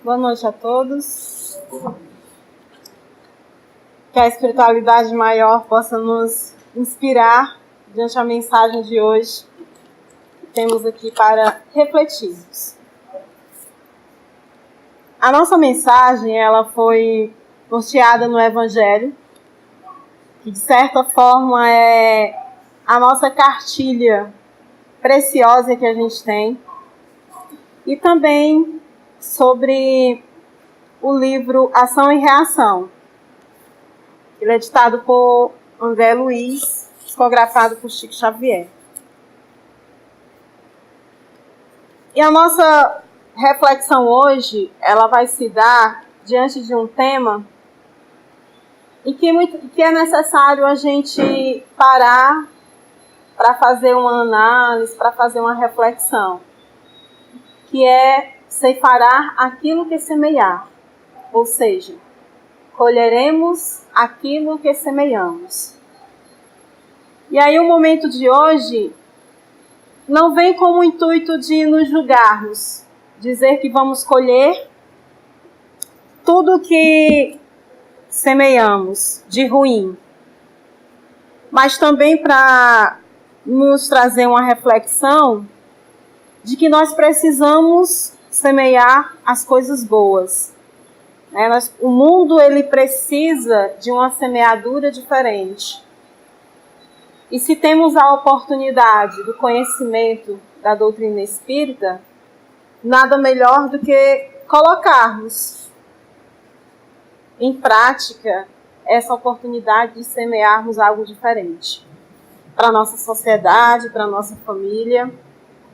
Boa noite a todos. Que a espiritualidade maior possa nos inspirar diante da mensagem de hoje que temos aqui para refletirmos. A nossa mensagem, ela foi norteada no Evangelho, que de certa forma é a nossa cartilha preciosa que a gente tem, e também sobre o livro Ação e Reação. Ele é editado por André Luiz, psicografado por Chico Xavier. E a nossa reflexão hoje, ela vai se dar diante de um tema em que é necessário a gente parar para fazer uma análise, para fazer uma reflexão, que é ceifará aquilo que semear, ou seja, colheremos aquilo que semeamos. E aí o momento de hoje não vem com o intuito de nos julgarmos, dizer que vamos colher tudo que semeamos de ruim, mas também para nos trazer uma reflexão de que nós precisamos semear as coisas boas. O mundo ele precisa de uma semeadura diferente. E se temos a oportunidade do conhecimento da doutrina espírita, nada melhor do que colocarmos em prática essa oportunidade de semearmos algo diferente para a nossa sociedade, para a nossa família,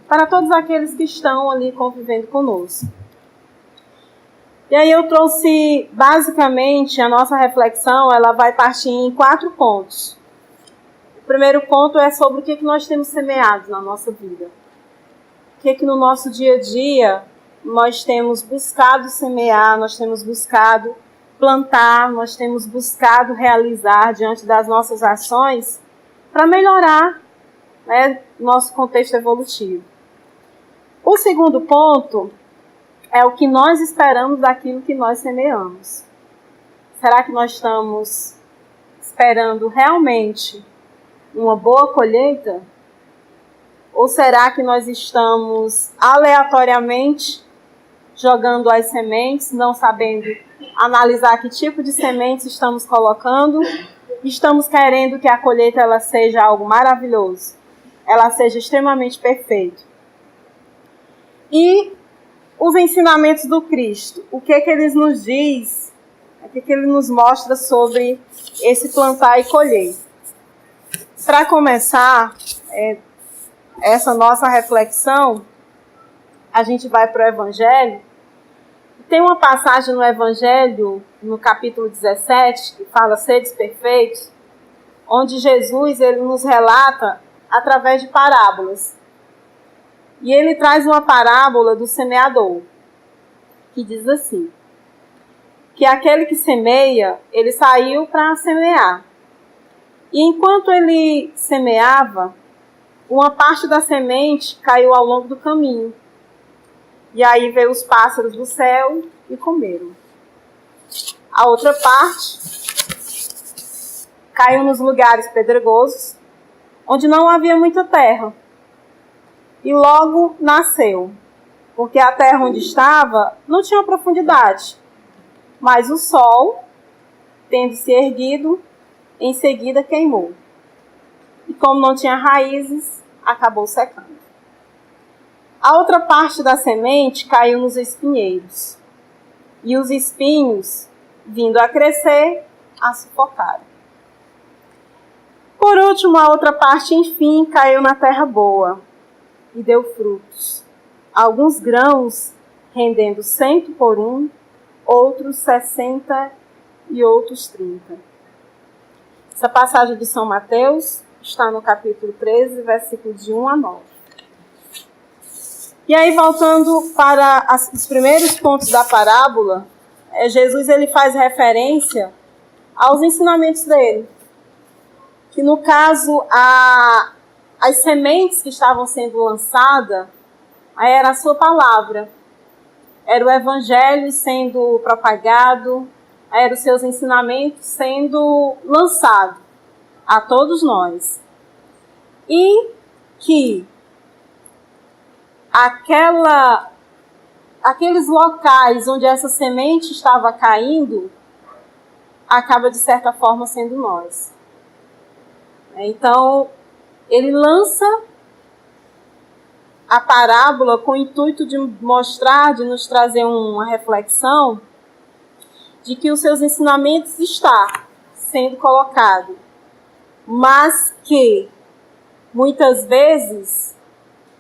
para todos aqueles que estão ali convivendo conosco. E aí eu trouxe, basicamente, a nossa reflexão, ela vai partir em 4 pontos. O primeiro ponto é sobre o que nós temos semeado na nossa vida. O que no nosso dia a dia nós temos buscado semear, nós temos buscado plantar, nós temos buscado realizar diante das nossas ações para melhorar, nosso contexto evolutivo. O segundo ponto é o que nós esperamos daquilo que nós semeamos. Será que nós estamos esperando realmente uma boa colheita? Ou será que nós estamos aleatoriamente jogando as sementes, não sabendo analisar que tipo de sementes estamos colocando? Estamos querendo que a colheita ela seja algo maravilhoso, ela seja extremamente perfeita. E os ensinamentos do Cristo, o que ele nos diz, o que ele nos mostra sobre esse plantar e colher. Para começar essa nossa reflexão, a gente vai para o Evangelho. Tem uma passagem no Evangelho, no capítulo 17, que fala seres perfeitos, onde Jesus ele nos relata através de parábolas. E ele traz uma parábola do semeador, que diz assim, que aquele que semeia, ele saiu para semear. E enquanto ele semeava, uma parte da semente caiu ao longo do caminho. E aí veio os pássaros do céu e comeram. A outra parte caiu nos lugares pedregosos, onde não havia muita terra. E logo nasceu, porque a terra onde estava não tinha profundidade. Mas o sol, tendo se erguido, em seguida queimou. E como não tinha raízes, acabou secando. A outra parte da semente caiu nos espinheiros. E os espinhos, vindo a crescer, a sufocaram. Por último, a outra parte, enfim, caiu na terra boa e deu frutos. Alguns grãos rendendo 100 por 1, outros 60 e outros 30. Essa passagem de São Mateus está no capítulo 13, versículos de 1 a 9. E aí, voltando para os primeiros pontos da parábola, Jesus ele faz referência aos ensinamentos dele. Que no caso, as sementes que estavam sendo lançadas, era a sua palavra. era o Evangelho sendo propagado, eram os seus ensinamentos sendo lançados a todos nós. E que aqueles locais onde essa semente estava caindo, acaba de certa forma sendo nós. Então, ele lança a parábola com o intuito de mostrar, de nos trazer uma reflexão de que os seus ensinamentos estão sendo colocados, mas que muitas vezes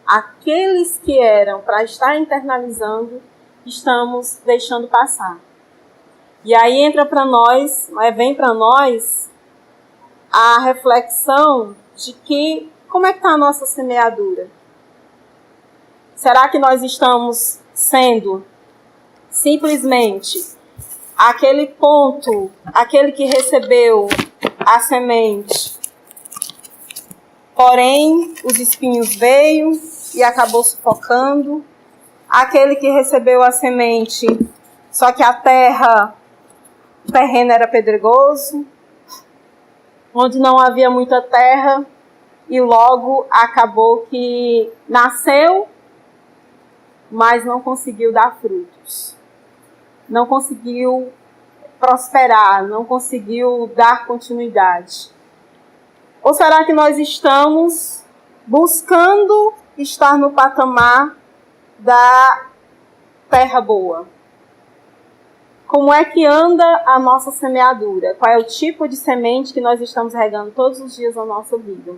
aqueles que eram para estar internalizando, estamos deixando passar. E aí entra para nós, vem para nós a reflexão de que como é que está a nossa semeadura? Será que nós estamos sendo simplesmente aquele ponto, aquele que recebeu a semente, porém os espinhos veio e acabou sufocando, aquele que recebeu a semente, só que o terreno era pedregoso, onde não havia muita terra, e logo acabou que nasceu, mas não conseguiu dar frutos. Não conseguiu prosperar, não conseguiu dar continuidade. Ou será que nós estamos buscando estar no patamar da terra boa? Como é que anda a nossa semeadura? Qual é o tipo de semente que nós estamos regando todos os dias na nossa vida?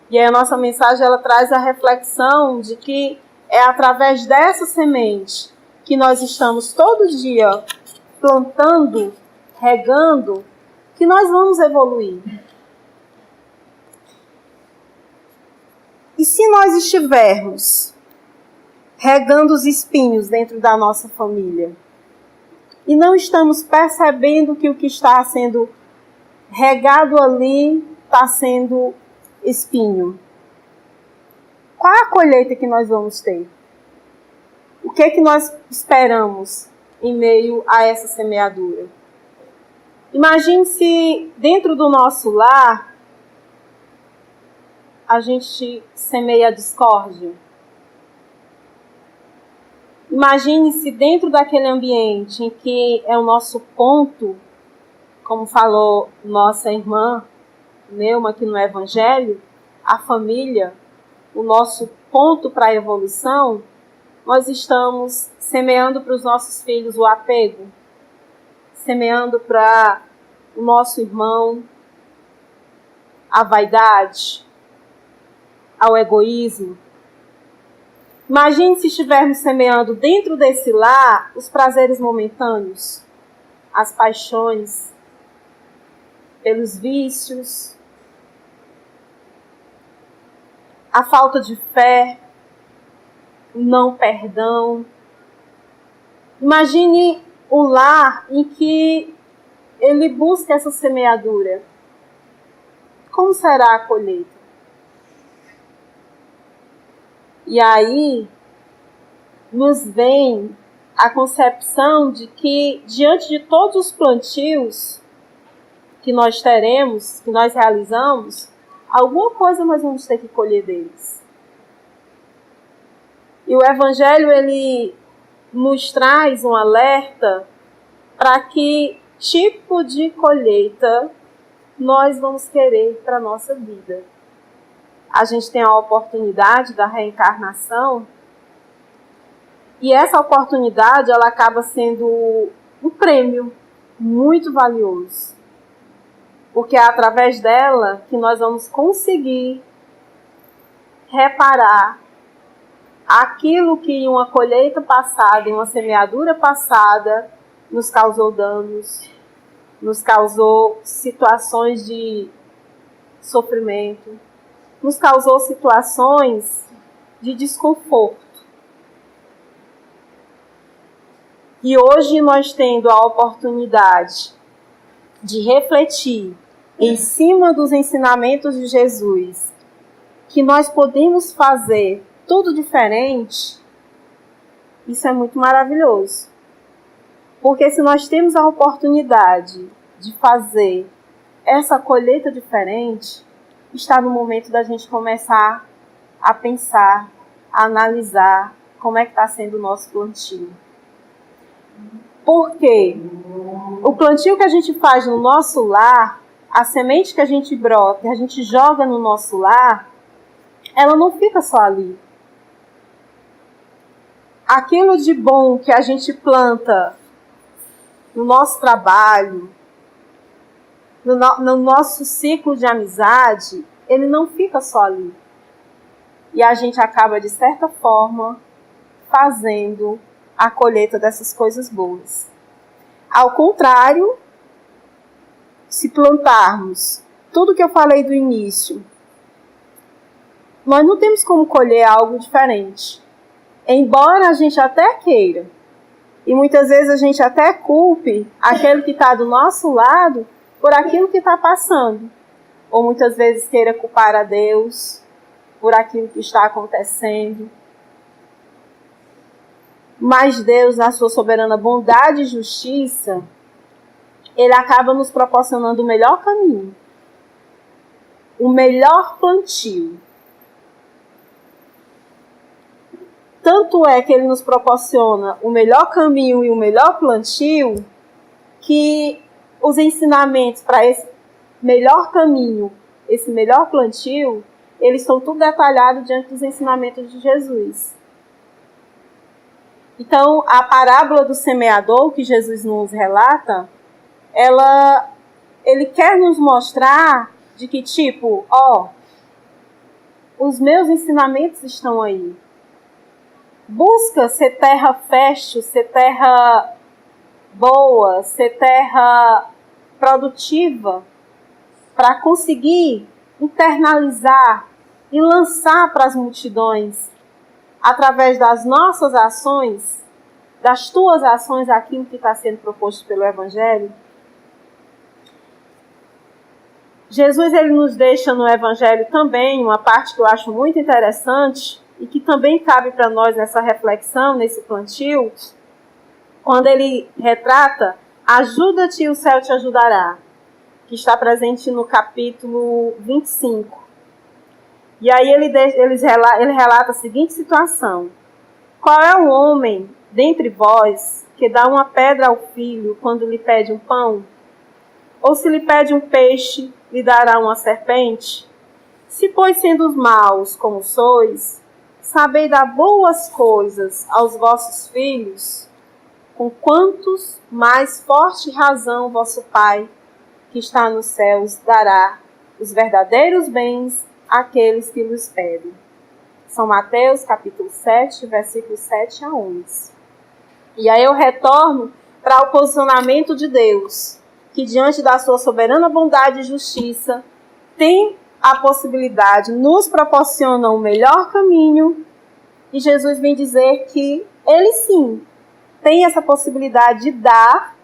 E aí a nossa mensagem ela traz a reflexão de que é através dessa semente que nós estamos todo dia plantando, regando, que nós vamos evoluir. E se nós estivermos regando os espinhos dentro da nossa família e não estamos percebendo que o que está sendo regado ali está sendo espinho, qual é a colheita que nós vamos ter? O que é que nós esperamos em meio a essa semeadura? Imagine se dentro do nosso lar a gente semeia a discórdia. Imagine se dentro daquele ambiente em que é o nosso ponto, como falou nossa irmã Neuma aqui no Evangelho, a família, o nosso ponto para a evolução, nós estamos semeando para os nossos filhos o apego, semeando para o nosso irmão a vaidade, ao egoísmo. Imagine se estivermos semeando dentro desse lar os prazeres momentâneos, as paixões, pelos vícios, a falta de fé, o não perdão. Imagine o lar em que ele busca essa semeadura. Como será a colheita? E aí nos vem a concepção de que diante de todos os plantios que nós teremos, que nós realizamos, alguma coisa nós vamos ter que colher deles. E o Evangelho, ele nos traz um alerta para que tipo de colheita nós vamos querer para a nossa vida. A gente tem a oportunidade da reencarnação e essa oportunidade ela acaba sendo um prêmio muito valioso. Porque é através dela que nós vamos conseguir reparar aquilo que em uma colheita passada, em uma semeadura passada, nos causou danos, nos causou situações de sofrimento, nos causou situações de desconforto. E hoje nós tendo a oportunidade de refletir em cima dos ensinamentos de Jesus, que nós podemos fazer tudo diferente, Isso é muito maravilhoso. Porque se nós temos a oportunidade de fazer essa colheita diferente, está no momento da gente começar a pensar, a analisar como é que está sendo o nosso plantio. Porque o plantio que a gente faz no nosso lar, a semente que a gente brota, que a gente joga no nosso lar, ela não fica só ali. Aquilo de bom que a gente planta no nosso trabalho, no nosso ciclo de amizade, ele não fica só ali. E a gente acaba, de certa forma, fazendo a colheita dessas coisas boas. Ao contrário, se plantarmos tudo que eu falei do início, nós não temos como colher algo diferente. Embora a gente até queira, e muitas vezes a gente até culpe aquele que está do nosso lado por aquilo que está passando. Ou muitas vezes queira culpar a Deus por aquilo que está acontecendo. Mas Deus, na sua soberana bondade e justiça, Ele acaba nos proporcionando o melhor caminho, o melhor plantio. Tanto é que Ele nos proporciona o melhor caminho e o melhor plantio, que os ensinamentos para esse melhor caminho, esse melhor plantio, eles estão tudo detalhados diante dos ensinamentos de Jesus. Então, a parábola do semeador, que Jesus nos relata, ele quer nos mostrar de que tipo, os meus ensinamentos estão aí. Busca ser terra fértil, ser terra boa, ser terra produtiva, para conseguir internalizar e lançar para as multidões, através das nossas ações, das tuas ações, aquilo que está sendo proposto pelo Evangelho. Jesus, ele nos deixa no Evangelho também uma parte que eu acho muito interessante e que também cabe para nós nessa reflexão, nesse plantio, quando ele retrata: ajuda-te e o céu te ajudará, que está presente no capítulo 25. E aí ele relata a seguinte situação: qual é o homem dentre vós que dá uma pedra ao filho quando lhe pede um pão? Ou se lhe pede um peixe, lhe dará uma serpente? Se, pois, sendo os maus como sois, sabei dar boas coisas aos vossos filhos, com quantos mais forte razão vosso Pai, que está nos céus, dará os verdadeiros bens àqueles que lhes pedem. São Mateus, capítulo 7, versículos 7 a 11. E aí eu retorno para o posicionamento de Deus, que diante da sua soberana bondade e justiça, tem a possibilidade, nos proporciona o melhor caminho, e Jesus vem dizer que ele sim tem essa possibilidade de dar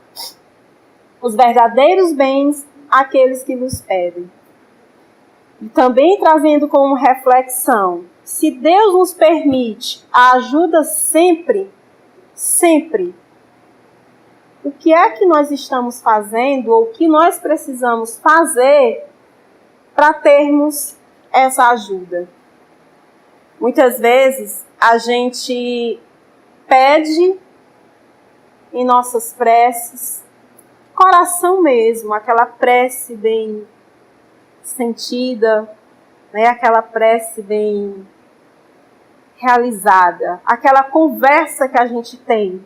os verdadeiros bens àqueles que nos pedem. E também trazendo como reflexão, se Deus nos permite a ajuda sempre, o que é que nós estamos fazendo, ou o que nós precisamos fazer para termos essa ajuda? Muitas vezes a gente pede em nossas preces, coração mesmo, aquela prece bem sentida, né? Aquela prece bem realizada, aquela conversa que a gente tem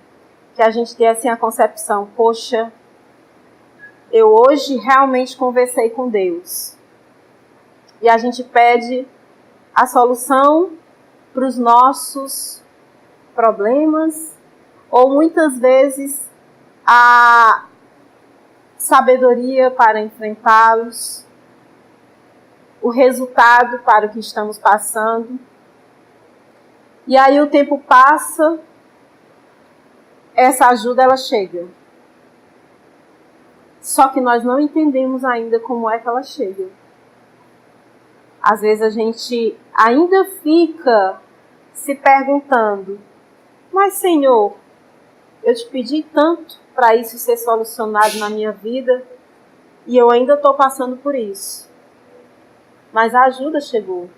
assim a concepção: poxa, eu hoje realmente conversei com Deus. E a gente pede a solução para os nossos problemas, ou muitas vezes a sabedoria para enfrentá-los, o resultado para o que estamos passando. E aí o tempo passa, essa ajuda ela chega. Só que nós não entendemos ainda como é que ela chega. Às vezes a gente ainda fica se perguntando: Mas, Senhor, eu te pedi tanto para isso ser solucionado na minha vida e eu ainda estou passando por isso. Mas a ajuda chegou.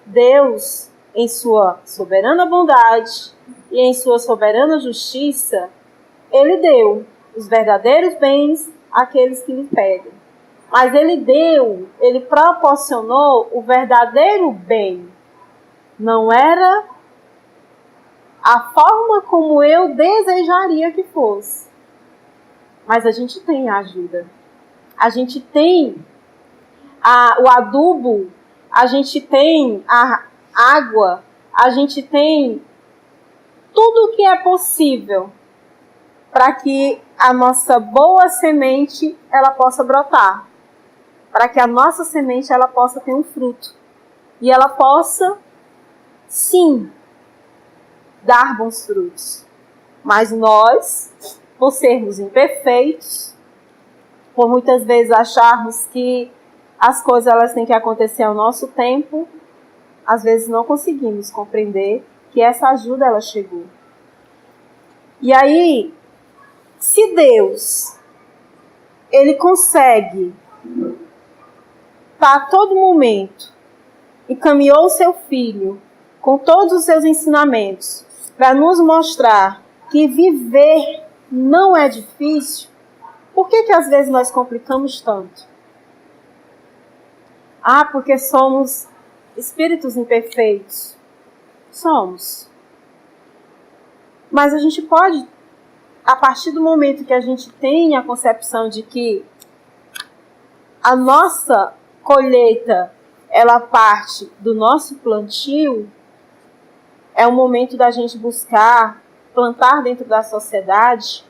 Deus, em sua soberana bondade e em sua soberana justiça, Ele deu os verdadeiros bens àqueles que lhe pedem. Mas Ele proporcionou o verdadeiro bem. Não era a forma como eu desejaria que fosse. Mas a gente tem a ajuda. A gente tem o adubo, a gente tem a água, a gente tem tudo o que é possível para que a nossa boa semente ela possa brotar. Para que a nossa semente ela possa ter um fruto. E ela possa, sim, dar bons frutos. Mas nós, por sermos imperfeitos, por muitas vezes acharmos que as coisas elas têm que acontecer ao nosso tempo, às vezes não conseguimos compreender que essa ajuda ela chegou. E aí, se Deus Ele consegue a todo momento encaminhou o seu Filho com todos os seus ensinamentos para nos mostrar que viver não é difícil, por que às vezes nós complicamos tanto? Porque somos espíritos imperfeitos. Somos. Mas a gente pode, a partir do momento que a gente tem a concepção de que a nossa colheita, ela parte do nosso plantio, é o momento da gente buscar plantar dentro da sociedade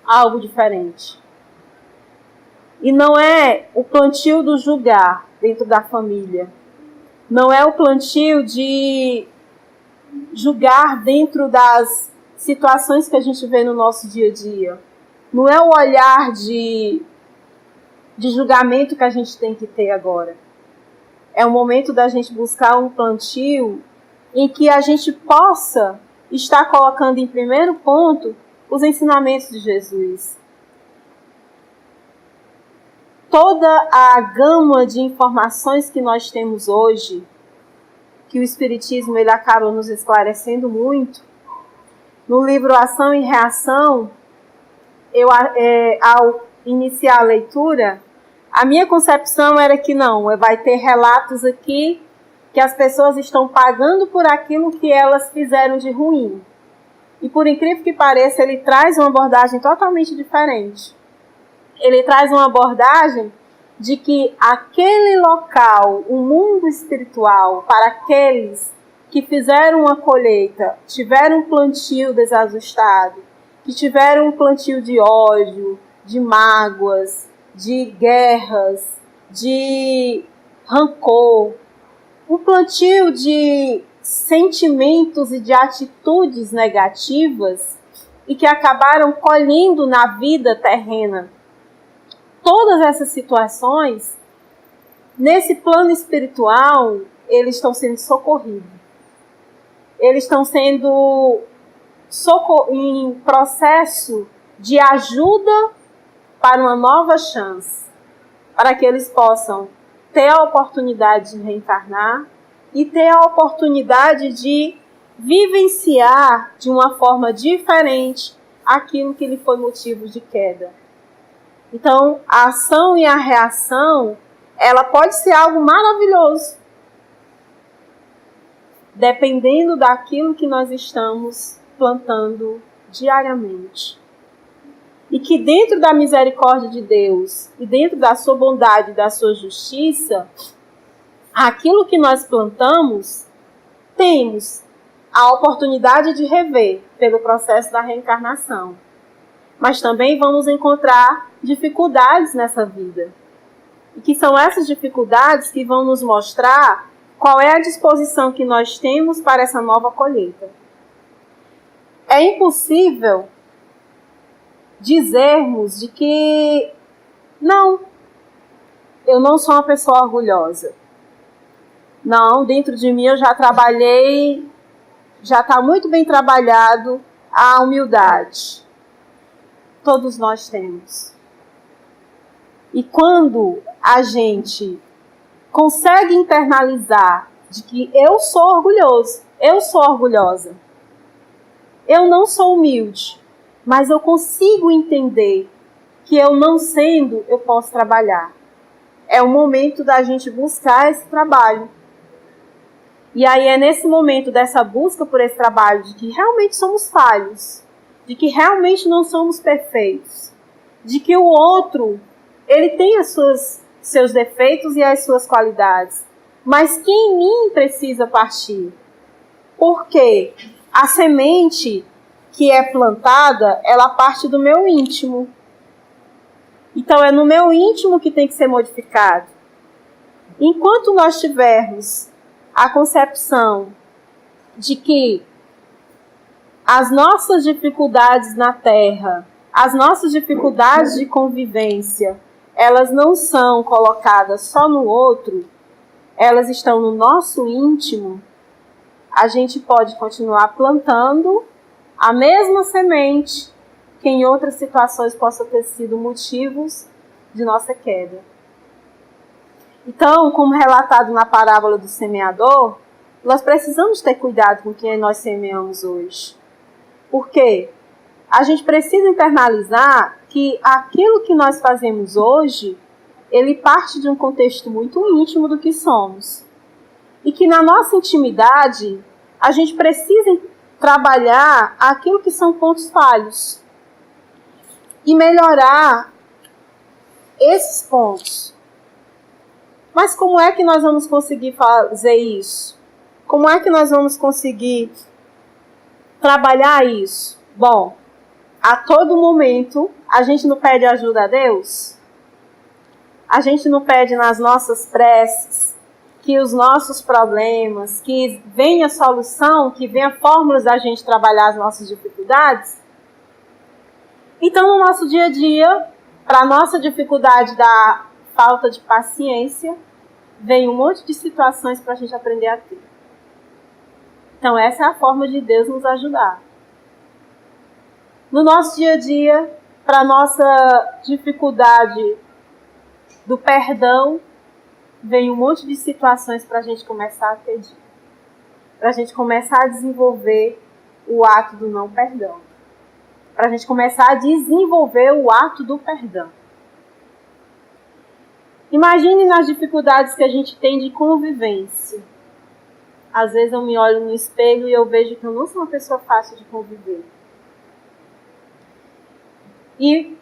algo diferente. E não é o plantio do julgar dentro da família. Não é o plantio de julgar dentro das situações que a gente vê no nosso dia a dia. Não é o olhar de julgamento que a gente tem que ter agora. É o momento da gente buscar um plantio em que a gente possa estar colocando em primeiro ponto os ensinamentos de Jesus. Toda a gama de informações que nós temos hoje, que o Espiritismo ele acaba nos esclarecendo muito, no livro Ação e Reação, ao iniciar a leitura, a minha concepção era que não, vai ter relatos aqui que as pessoas estão pagando por aquilo que elas fizeram de ruim. E por incrível que pareça, ele traz uma abordagem totalmente diferente. Ele traz uma abordagem de que aquele local, o mundo espiritual, para aqueles que fizeram uma colheita, tiveram um plantio desajustado, que tiveram um plantio de ódio, de mágoas, de guerras, de rancor, um plantio de sentimentos e de atitudes negativas e que acabaram colhendo na vida terrena. Todas essas situações, nesse plano espiritual, eles estão sendo socorridos. Eles estão sendo em processo de ajuda para uma nova chance, para que eles possam ter a oportunidade de reencarnar e ter a oportunidade de vivenciar de uma forma diferente aquilo que lhe foi motivo de queda. Então, a ação e a reação, ela pode ser algo maravilhoso, dependendo daquilo que nós estamos plantando diariamente. E que dentro da misericórdia de Deus e dentro da sua bondade e da sua justiça, aquilo que nós plantamos, temos a oportunidade de rever pelo processo da reencarnação. Mas também vamos encontrar dificuldades nessa vida. E que são essas dificuldades que vão nos mostrar qual é a disposição que nós temos para essa nova colheita. É impossível dizermos de que não, eu não sou uma pessoa orgulhosa. Não, dentro de mim eu já trabalhei já está muito bem trabalhado a humildade. Todos nós temos. E quando a gente consegue internalizar de que eu sou orgulhoso, eu sou orgulhosa, eu não sou humilde, mas eu consigo entender que eu não sendo, eu posso trabalhar. É o momento da gente buscar esse trabalho. E aí é nesse momento dessa busca por esse trabalho, de que realmente somos falhos, de que realmente não somos perfeitos, de que o outro, ele tem seus defeitos e as suas qualidades, mas que em mim precisa partir. Porque a semente que é plantada, ela parte do meu íntimo. Então é no meu íntimo que tem que ser modificado. Enquanto nós tivermos a concepção de que as nossas dificuldades na Terra, as nossas dificuldades de convivência, elas não são colocadas só no outro, elas estão no nosso íntimo, a gente pode continuar plantando a mesma semente que em outras situações possa ter sido motivos de nossa queda. Então, como relatado na parábola do semeador, nós precisamos ter cuidado com quem nós semeamos hoje. Por quê? A gente precisa internalizar que aquilo que nós fazemos hoje, ele parte de um contexto muito íntimo do que somos. E que na nossa intimidade, a gente precisa trabalhar aquilo que são pontos falhos. E melhorar esses pontos. Mas como é que nós vamos conseguir fazer isso? Como é que nós vamos conseguir trabalhar isso? Bom, a todo momento, a gente não pede ajuda a Deus? A gente não pede nas nossas preces que os nossos problemas, que venha solução, que venha fórmulas da gente trabalhar as nossas dificuldades? Então, no nosso dia a dia, para a nossa dificuldade da falta de paciência, vem um monte de situações para a gente aprender a ter. Então, essa é a forma de Deus nos ajudar. No nosso dia a dia, para a nossa dificuldade do perdão, vem um monte de situações para a gente começar a pedir. Para a gente começar a desenvolver o ato do não perdão. Para a gente começar a desenvolver o ato do perdão. Imagine nas dificuldades que a gente tem de convivência. Às vezes eu me olho no espelho e eu vejo que eu não sou uma pessoa fácil de conviver. E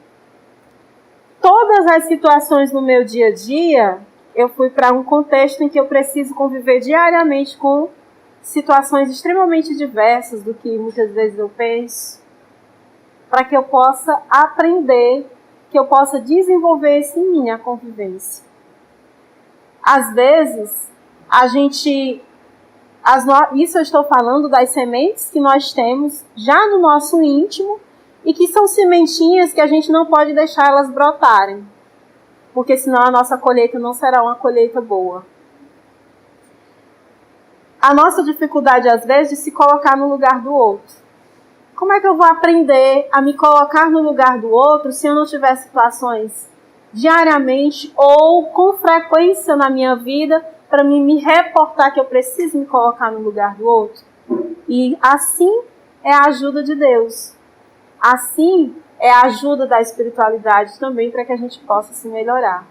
todas as situações no meu dia a dia, eu fui para um contexto em que eu preciso conviver diariamente com situações extremamente diversas do que muitas vezes eu penso, para que eu possa aprender, que eu possa desenvolver isso em mim, a convivência. Às vezes, isso eu estou falando das sementes que nós temos já no nosso íntimo e que são sementinhas que a gente não pode deixar elas brotarem, porque senão a nossa colheita não será uma colheita boa. A nossa dificuldade, às vezes, de se colocar no lugar do outro. Como é que eu vou aprender a me colocar no lugar do outro se eu não tiver situações diariamente ou com frequência na minha vida para me reportar que eu preciso me colocar no lugar do outro? E assim é a ajuda de Deus. Assim é a ajuda da espiritualidade também para que a gente possa se melhorar.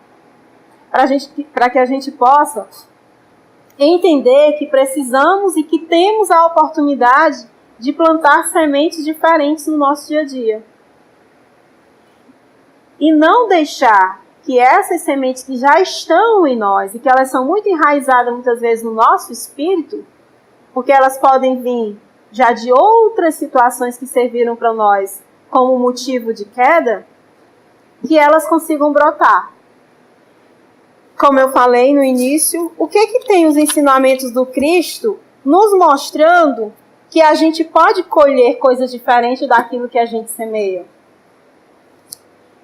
Para que a gente possa entender que precisamos e que temos a oportunidade de plantar sementes diferentes no nosso dia a dia. E não deixar que essas sementes que já estão em nós e que elas são muito enraizadas muitas vezes no nosso espírito, porque elas podem vir já de outras situações que serviram para nós como motivo de queda, que elas consigam brotar. Como eu falei no início, o que tem os ensinamentos do Cristo nos mostrando que a gente pode colher coisas diferentes daquilo que a gente semeia?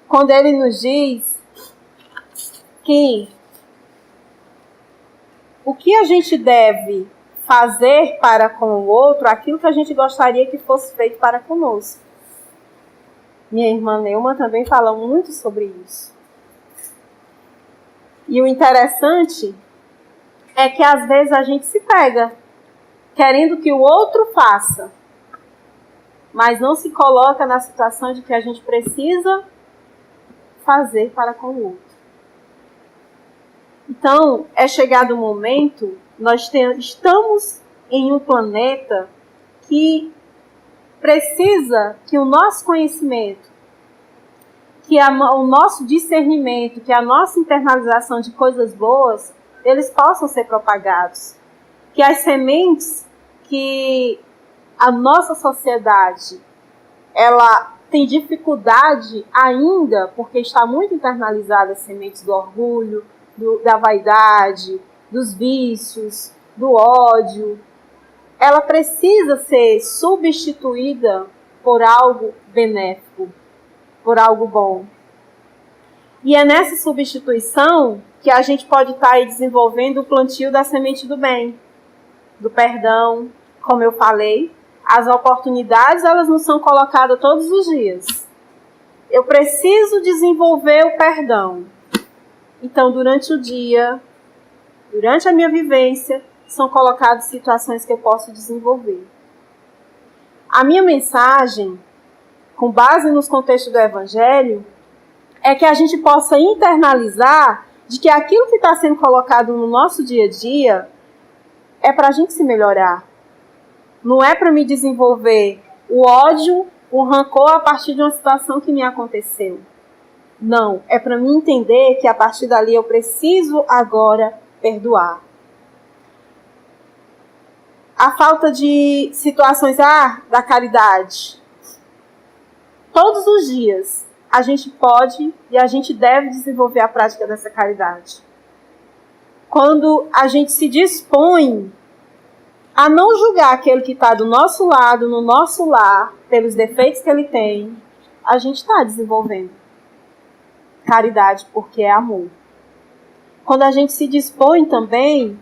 Quando ele nos diz que o que a gente deve fazer para com o outro aquilo que a gente gostaria que fosse feito para conosco. Minha irmã Neuma também fala muito sobre isso. E o interessante é que às vezes a gente se pega querendo que o outro faça, mas não se coloca na situação de que a gente precisa fazer para com o outro. Então, é chegado o momento, estamos em um planeta que precisa que o nosso conhecimento, que o nosso discernimento, que a nossa internalização de coisas boas, eles possam ser propagados. Que as sementes que a nossa sociedade, ela tem dificuldade ainda, porque está muito internalizada as sementes do orgulho, da vaidade, dos vícios, do ódio, ela precisa ser substituída por algo benéfico, por algo bom. E é nessa substituição que a gente pode estar aí desenvolvendo o plantio da semente do bem, do perdão. Como eu falei, as oportunidades elas não são colocadas todos os dias. Eu preciso desenvolver o perdão. Então, durante o dia, durante a minha vivência, são colocadas situações que eu posso desenvolver. A minha mensagem, com base nos contextos do Evangelho, é que a gente possa internalizar de que aquilo que está sendo colocado no nosso dia a dia é para a gente se melhorar. Não é para me desenvolver o ódio, o rancor a partir de uma situação que me aconteceu. Não, é para mim entender que a partir dali eu preciso agora perdoar. A falta de situações da caridade. Todos os dias a gente pode e a gente deve desenvolver a prática dessa caridade. Quando a gente se dispõe a não julgar aquele que está do nosso lado, no nosso lar, pelos defeitos que ele tem, a gente está desenvolvendo caridade, porque é amor. Quando a gente se dispõe também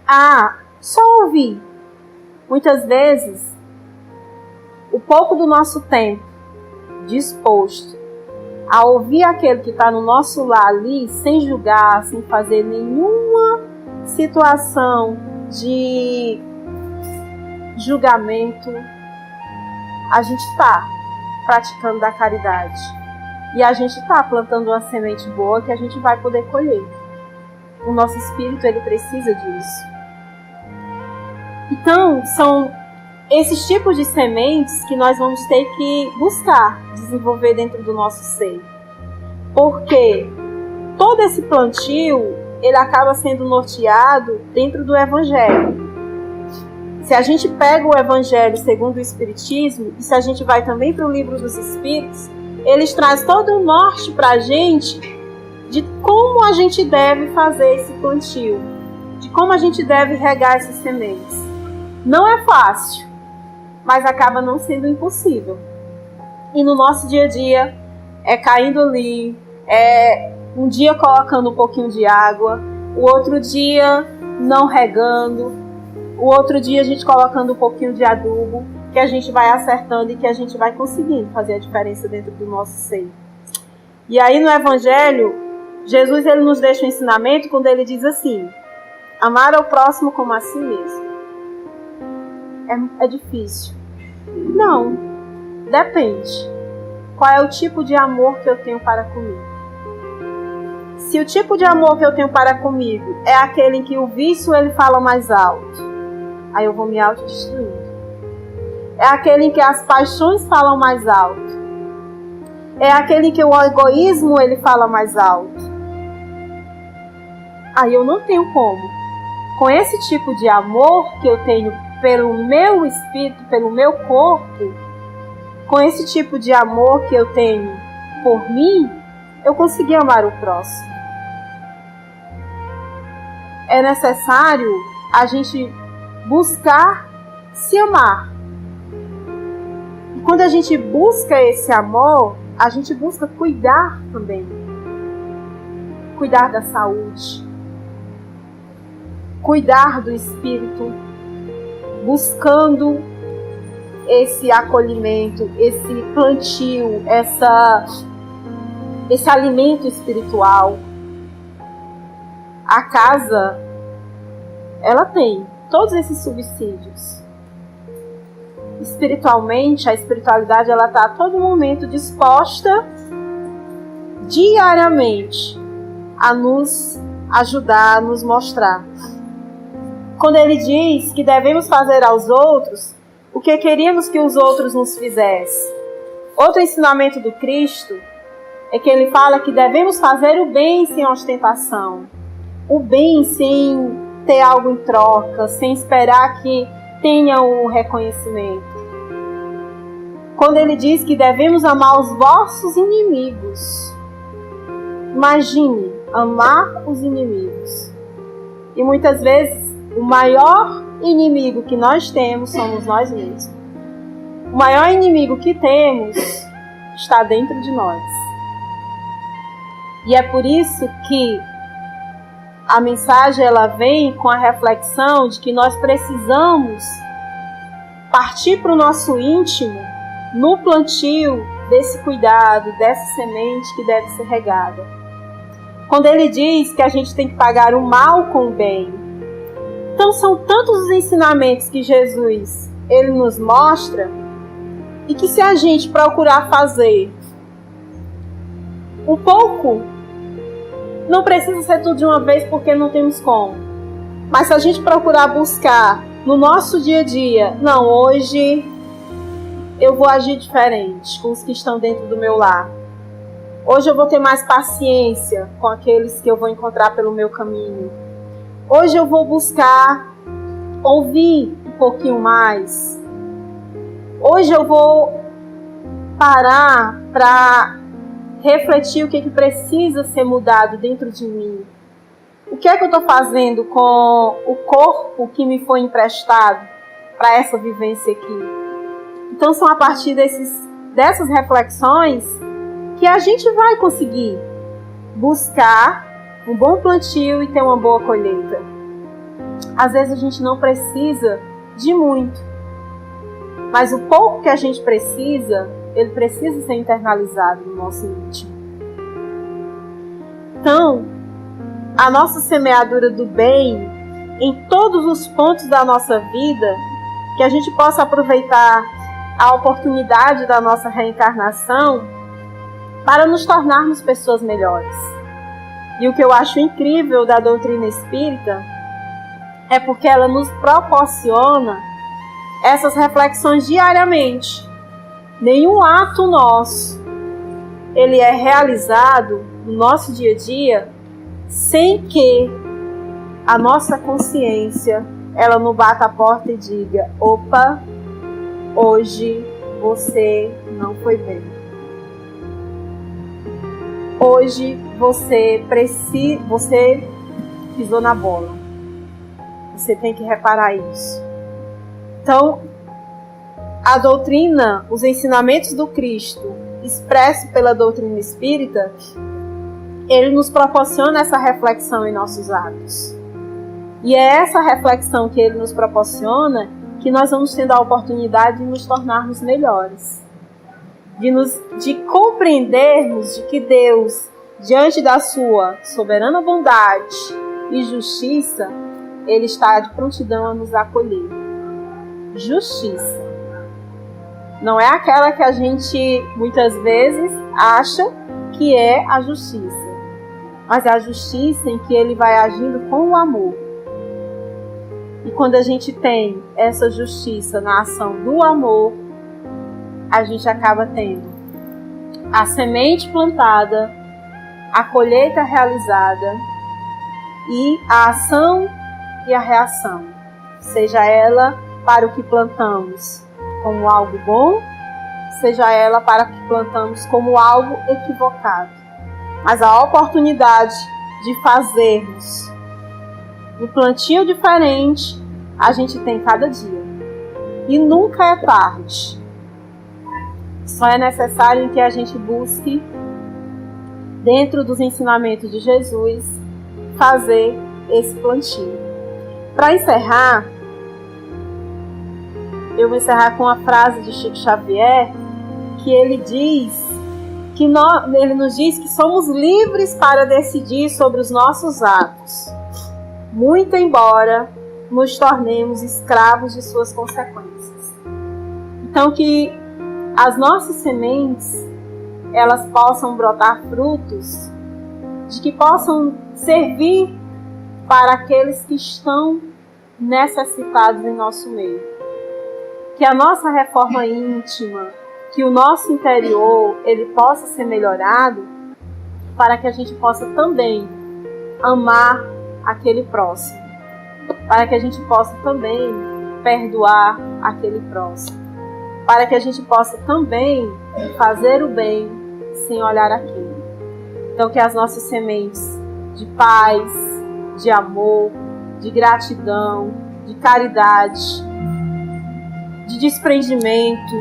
a só ouvir, muitas vezes, o pouco do nosso tempo disposto a ouvir aquele que está no nosso lar ali, sem julgar, sem fazer nenhuma situação de julgamento, a gente está praticando da caridade. E a gente está plantando uma semente boa que a gente vai poder colher. O nosso espírito, ele precisa disso. Então, são esses tipos de sementes que nós vamos ter que buscar desenvolver dentro do nosso ser. Porque todo esse plantio, ele acaba sendo norteado dentro do Evangelho. Se a gente pega o Evangelho segundo o Espiritismo, e se a gente vai também para o Livro dos Espíritos, eles trazem todo o norte para a gente de como a gente deve fazer esse plantio, de como a gente deve regar essas sementes. Não é fácil, mas acaba não sendo impossível. E no nosso dia a dia, é caindo ali, é um dia colocando um pouquinho de água, o outro dia não regando, o outro dia a gente colocando um pouquinho de adubo, que a gente vai acertando e que a gente vai conseguindo fazer a diferença dentro do nosso ser. E aí no Evangelho, Jesus ele nos deixa um ensinamento quando ele diz assim: amar ao próximo como a si mesmo. É difícil? Não, depende. Qual é o tipo de amor que eu tenho para comigo? Se o tipo de amor que eu tenho para comigo é aquele em que o vício ele fala mais alto, aí eu vou me autodestruindo. É aquele em que as paixões falam mais alto. É aquele em que o egoísmo ele fala mais alto. Aí eu não tenho como. Com esse tipo de amor que eu tenho pelo meu espírito, pelo meu corpo, com esse tipo de amor que eu tenho por mim, eu consegui amar o próximo. É necessário a gente buscar se amar. E quando a gente busca esse amor, a gente busca cuidar também. Cuidar da saúde. cuidar do espírito, buscando esse acolhimento, esse plantio, esse alimento espiritual. A casa, ela tem todos esses subsídios. Espiritualmente, a espiritualidade ela está a todo momento disposta, diariamente, a nos ajudar, a nos mostrar. Quando ele diz que devemos fazer aos outros o que queríamos que os outros nos fizessem. Outro ensinamento do Cristo é que ele fala que devemos fazer o bem sem ostentação. O bem sem ter algo em troca, sem esperar que tenha um reconhecimento. Quando ele diz que devemos amar os vossos inimigos. Imagine, amar os inimigos. E muitas vezes, o maior inimigo que nós temos somos nós mesmos. O maior inimigo que temos está dentro de nós. E é por isso que a mensagem ela vem com a reflexão de que nós precisamos partir para o nosso íntimo no plantio desse cuidado, dessa semente que deve ser regada. Quando ele diz que a gente tem que pagar o mal com o bem. Então são tantos os ensinamentos que Jesus ele nos mostra e que se a gente procurar fazer um pouco, não precisa ser tudo de uma vez porque não temos como. Mas se a gente procurar buscar no nosso dia a dia, não, hoje eu vou agir diferente com os que estão dentro do meu lar. Hoje eu vou ter mais paciência com aqueles que eu vou encontrar pelo meu caminho. Hoje eu vou buscar ouvir um pouquinho mais. Hoje eu vou parar para refletir o que precisa ser mudado dentro de mim. O que é que eu estou fazendo com o corpo que me foi emprestado para essa vivência aqui? Então são a partir dessas reflexões que a gente vai conseguir buscar um bom plantio e ter uma boa colheita. Às vezes a gente não precisa de muito, mas o pouco que a gente precisa, ele precisa ser internalizado no nosso íntimo. Então, a nossa semeadura do bem em todos os pontos da nossa vida, que a gente possa aproveitar a oportunidade da nossa reencarnação para nos tornarmos pessoas melhores. E o que eu acho incrível da doutrina espírita é porque ela nos proporciona essas reflexões diariamente. Nenhum ato nosso, ele é realizado no nosso dia a dia sem que a nossa consciência, ela não bata a porta e diga: opa, hoje você não foi bem. Hoje você pisou na bola. Você tem que reparar isso. Então, a doutrina, os ensinamentos do Cristo, expresso pela doutrina espírita, ele nos proporciona essa reflexão em nossos atos. E é essa reflexão que ele nos proporciona que nós vamos tendo a oportunidade de nos tornarmos melhores. De compreendermos de que Deus, diante da sua soberana bondade e justiça, ele está de prontidão a nos acolher. Justiça. Não é aquela que a gente muitas vezes acha que é a justiça, mas é a justiça em que ele vai agindo com o amor. E quando a gente tem essa justiça na ação do amor, a gente acaba tendo a semente plantada, a colheita realizada e a ação e a reação, seja ela para o que plantamos como algo bom, seja ela para o que plantamos como algo equivocado. Mas a oportunidade de fazermos um plantio diferente, a gente tem cada dia. E nunca é tarde. Só é necessário que a gente busque, dentro dos ensinamentos de Jesus, fazer esse plantio. Para encerrar, eu vou encerrar com a frase de Chico Xavier, que ele nos diz que somos livres para decidir sobre os nossos atos, muito embora nos tornemos escravos de suas consequências. Então, que as nossas sementes, elas possam brotar frutos, de que possam servir para aqueles que estão necessitados em nosso meio. Que a nossa reforma íntima, que o nosso interior, ele possa ser melhorado, para que a gente possa também amar aquele próximo, para que a gente possa também perdoar aquele próximo, para que a gente possa também fazer o bem sem olhar aquilo. Então, que as nossas sementes de paz, de amor, de gratidão, de caridade, de desprendimento,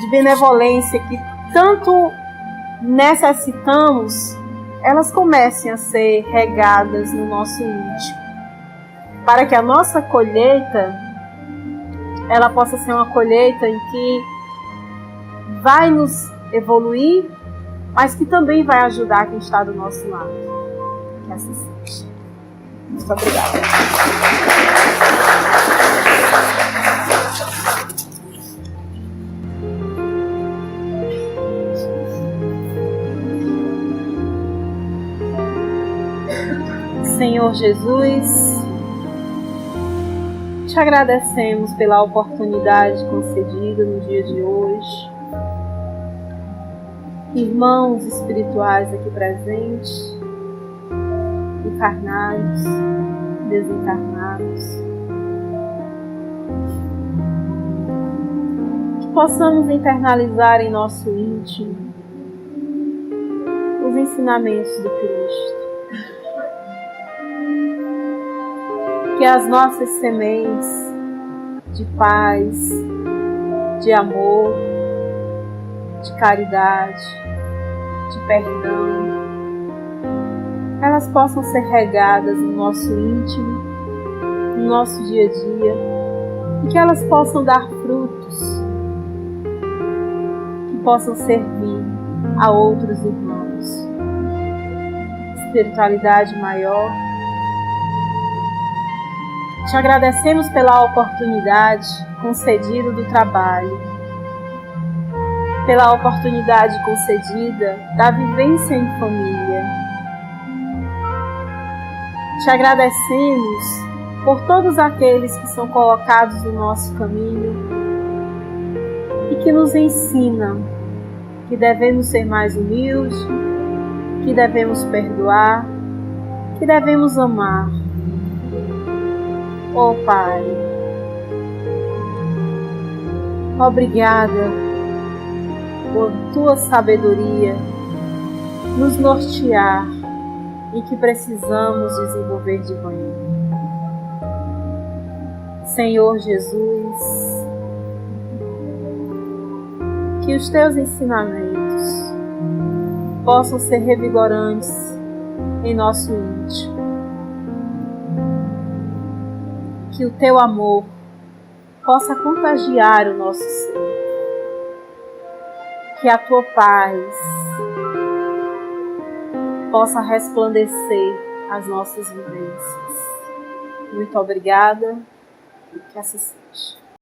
de benevolência que tanto necessitamos, elas comecem a ser regadas no nosso íntimo, para que a nossa colheita, ela possa ser uma colheita em que vai nos evoluir, mas que também vai ajudar quem está do nosso lado. Que assim seja. Muito obrigada. Senhor Jesus, te agradecemos pela oportunidade concedida no dia de hoje. Irmãos espirituais aqui presentes, encarnados, desencarnados, que possamos internalizar em nosso íntimo os ensinamentos do Cristo. Que as nossas sementes de paz, de amor, de caridade, de perdão, elas possam ser regadas no nosso íntimo, no nosso dia a dia, e que elas possam dar frutos, que possam servir a outros irmãos. Espiritualidade maior. Te agradecemos pela oportunidade concedida do trabalho, pela oportunidade concedida da vivência em família. Te agradecemos por todos aqueles que são colocados no nosso caminho e que nos ensinam que devemos ser mais humildes, que devemos perdoar, que devemos amar. Oh Pai, obrigada por Tua sabedoria nos nortear e que precisamos desenvolver de manhã. Senhor Jesus, que os Teus ensinamentos possam ser revigorantes em nosso íntimo. Que o Teu amor possa contagiar o nosso ser. Que a Tua paz possa resplandecer as nossas vivências. Muito obrigada. Que assim seja.